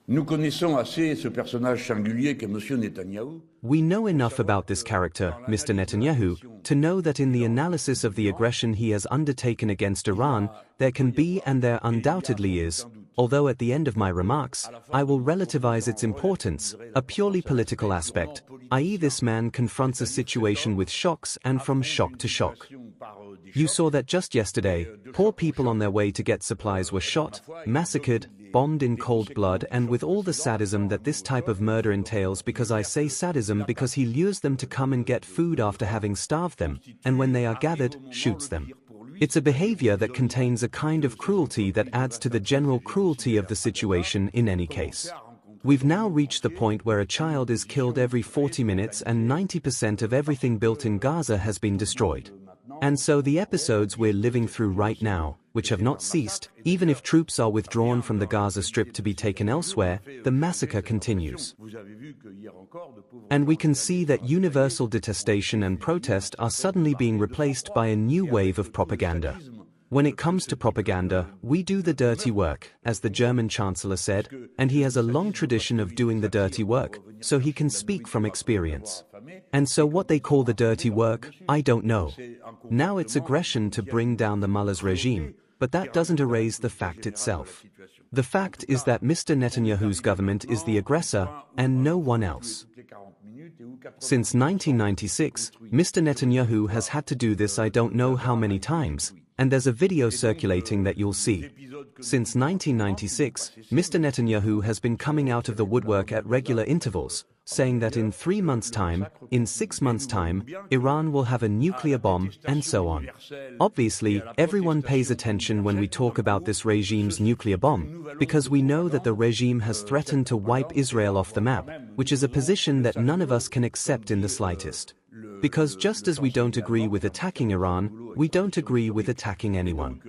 Nous connaissons assez ce personnage singulier qu'est Monsieur Netanyahu. We know enough about this character, Mr. Netanyahu, to know that in the analysis of the aggression he has undertaken against Iran, there can be and there undoubtedly is, although at the end of my remarks, I will relativize its importance, a purely political aspect, i.e. this man confronts a situation with shocks and from shock to shock. You saw that just yesterday, poor people on their way to get supplies were shot, massacred, bombed in cold blood, and with all the sadism that this type of murder entails, because I say sadism because he lures them to come and get food after having starved them, and when they are gathered, shoots them. It's a behavior that contains a kind of cruelty that adds to the general cruelty of the situation in any case. We've now reached the point where a child is killed every 40 minutes and 90% of everything built in Gaza has been destroyed. And so the episodes we're living through right now, which have not ceased, even if troops are withdrawn from the Gaza Strip to be taken elsewhere, the massacre continues. And we can see that universal detestation and protest are suddenly being replaced by a new wave of propaganda. When it comes to propaganda, we do the dirty work, as the German Chancellor said, and he has a long tradition of doing the dirty work, so he can speak from experience. And so what they call the dirty work, I don't know. Now it's aggression to bring down the mullah's regime, but that doesn't erase the fact itself. The fact is that Mr. Netanyahu's government is the aggressor, and no one else. Since 1996, Mr. Netanyahu has had to do this I don't know how many times, and there's a video circulating that you'll see. Since 1996, Mr. Netanyahu has been coming out of the woodwork at regular intervals, saying that in 3 months' time, in 6 months' time, Iran will have a nuclear bomb, and so on. Obviously, everyone pays attention when we talk about this regime's nuclear bomb, because we know that the regime has threatened to wipe Israel off the map, which is a position that none of us can accept in the slightest. Because just as we don't agree with attacking Iran, we don't agree with attacking anyone.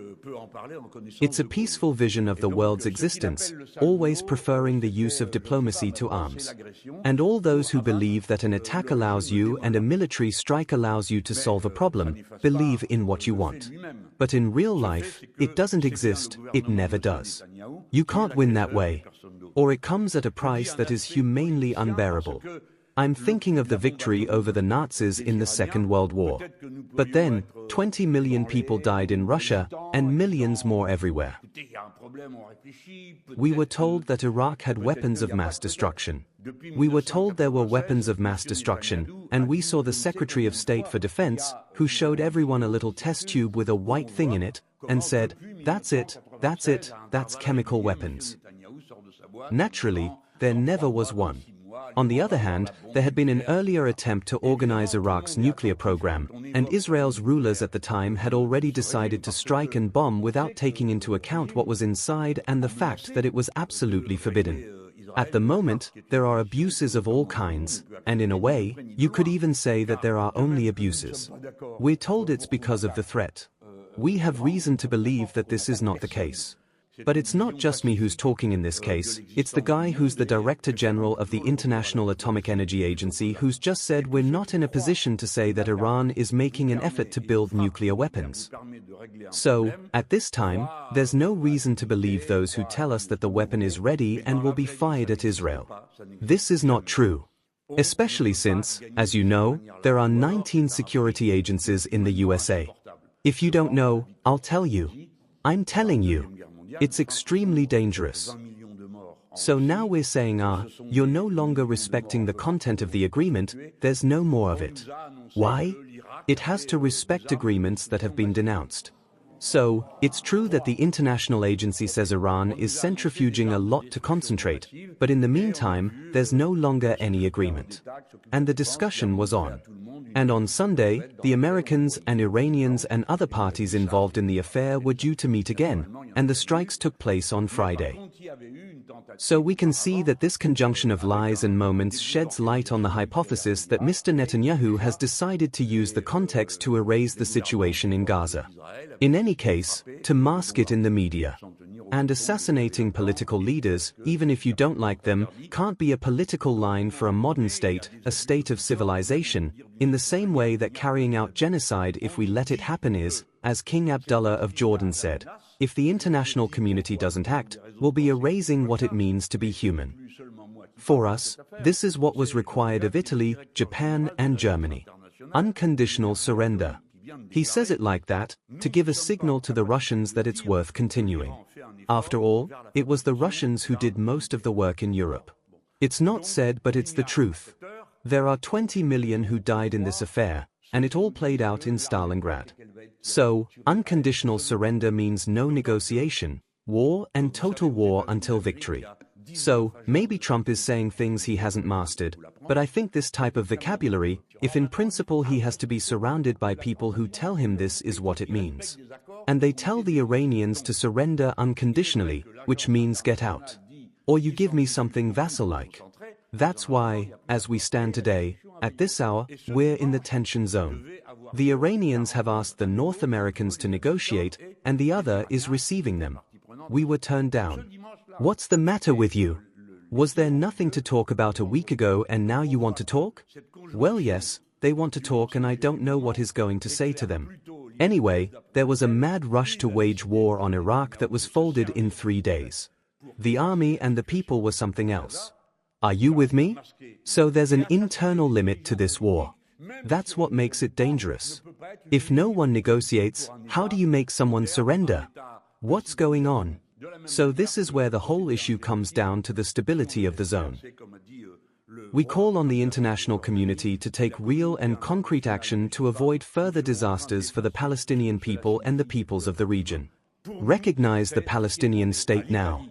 It's a peaceful vision of the world's existence, always preferring the use of diplomacy to arms. And all those who believe that an attack allows you and a military strike allows you to solve a problem, believe in what you want. But in real life, it doesn't exist, it never does. You can't win that way. Or it comes at a price that is humanely unbearable. I'm thinking of the victory over the Nazis in the Second World War. But then, 20 million people died in Russia, and millions more everywhere. We were told that Iraq had weapons of mass destruction. We were told there were weapons of mass destruction, and we saw the Secretary of State for Defense, who showed everyone a little test tube with a white thing in it, and said, that's it, that's chemical weapons. Naturally, there never was one. On the other hand, there had been an earlier attempt to organize Iraq's nuclear program, and Israel's rulers at the time had already decided to strike and bomb without taking into account what was inside and the fact that it was absolutely forbidden. At the moment, there are abuses of all kinds, and in a way, you could even say that there are only abuses. We're told it's because of the threat. We have reason to believe that this is not the case. But it's not just me who's talking in this case, it's the guy who's the Director General of the International Atomic Energy Agency who's just said we're not in a position to say that Iran is making an effort to build nuclear weapons. So, at this time, there's no reason to believe those who tell us that the weapon is ready and will be fired at Israel. This is not true. Especially since, as you know, there are 19 security agencies in the USA. If you don't know, I'll tell you. I'm telling you. It's extremely dangerous. So now we're saying, you're no longer respecting the content of the agreement, there's no more of it. Why? It has to respect agreements that have been denounced. So, it's true that the international agency says Iran is centrifuging a lot to concentrate, but in the meantime, there's no longer any agreement. And the discussion was on. And on Sunday, the Americans and Iranians and other parties involved in the affair were due to meet again, and the strikes took place on Friday. So we can see that this conjunction of lies and moments sheds light on the hypothesis that Mr. Netanyahu has decided to use the context to erase the situation in Gaza. In any case, to mask it in the media. And assassinating political leaders, even if you don't like them, can't be a political line for a modern state, a state of civilization, in the same way that carrying out genocide if we let it happen is, as King Abdullah of Jordan said, if the international community doesn't act, we'll be erasing what it means to be human. For us, this is what was required of Italy, Japan, and Germany. Unconditional surrender. He says it like that, to give a signal to the Russians that it's worth continuing. After all, it was the Russians who did most of the work in Europe. It's not said, but it's the truth. There are 20 million who died in this affair, and it all played out in Stalingrad. So, unconditional surrender means no negotiation, war and total war until victory. So, maybe Trump is saying things he hasn't mastered, but I think this type of vocabulary, if in principle he has to be surrounded by people who tell him this is what it means. And they tell the Iranians to surrender unconditionally, which means get out. Or you give me something vassal-like. That's why, as we stand today, at this hour, we're in the tension zone. The Iranians have asked the North Americans to negotiate, and the other is receiving them. We were turned down. What's the matter with you? Was there nothing to talk about a week ago and now you want to talk? Well, yes, they want to talk and I don't know what he's going to say to them. Anyway, there was a mad rush to wage war on Iraq that was folded in 3 days. The army and the people were something else. Are you with me? So there's an internal limit to this war. That's what makes it dangerous. If no one negotiates, how do you make someone surrender? What's going on? So this is where the whole issue comes down to the stability of the zone. We call on the international community to take real and concrete action to avoid further disasters for the Palestinian people and the peoples of the region. Recognize the Palestinian state now.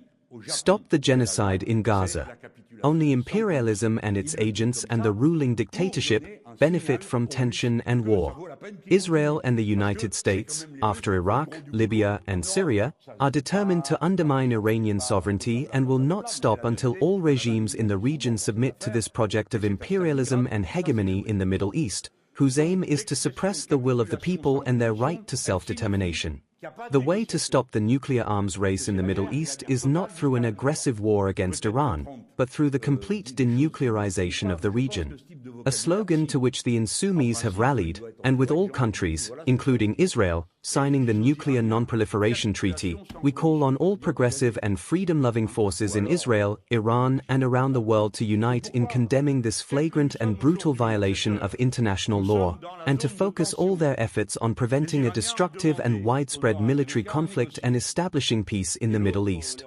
Stop the genocide in Gaza. Only imperialism and its agents and the ruling dictatorship benefit from tension and war. Israel and the United States, after Iraq, Libya, and Syria, are determined to undermine Iranian sovereignty and will not stop until all regimes in the region submit to this project of imperialism and hegemony in the Middle East, whose aim is to suppress the will of the people and their right to self-determination. The way to stop the nuclear arms race in the Middle East is not through an aggressive war against Iran, but through the complete denuclearization of the region. A slogan to which the Insumis have rallied, and with all countries, including Israel, signing the Nuclear Non-Proliferation Treaty, we call on all progressive and freedom-loving forces in Israel, Iran, and around the world to unite in condemning this flagrant and brutal violation of international law, and to focus all their efforts on preventing a destructive and widespread military conflict and establishing peace in the Middle East.